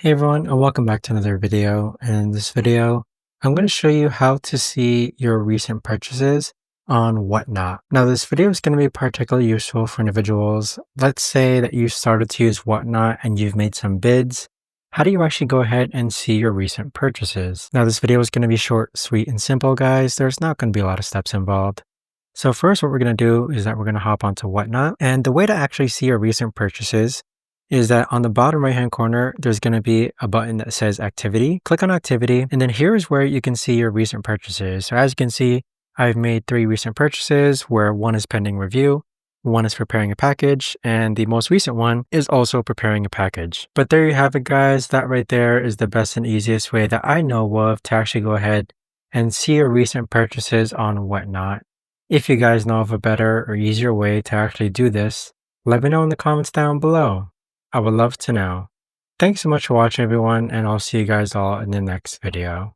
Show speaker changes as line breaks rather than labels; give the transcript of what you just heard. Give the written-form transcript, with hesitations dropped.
Hey everyone, and welcome back to another video. In this video, I'm going to show you how to see your recent purchases on Whatnot. Now, this video is going to be particularly useful for individuals. Let's say that you started to use Whatnot and you've made some bids. How do you actually go ahead and see your recent purchases? Now, this video is going to be short, sweet, and simple, guys. There's not going to be a lot of steps involved. So first, what we're going to do is that we're going to hop onto Whatnot. And the way to actually see your recent purchases is that on the bottom right hand corner, there's going to be a button that says activity. Click on activity, and then here is where you can see your recent purchases. So as you can see, I've made 3 recent purchases where one is pending review, one is preparing a package, and the most recent one is also preparing a package. But there you have it, guys. That right there is the best and easiest way that I know of to actually go ahead and see your recent purchases on Whatnot. If you guys know of a better or easier way to actually do this, let me know in the comments down below. I would love to know. Thanks so much for watching, everyone, and I'll see you guys all in the next video.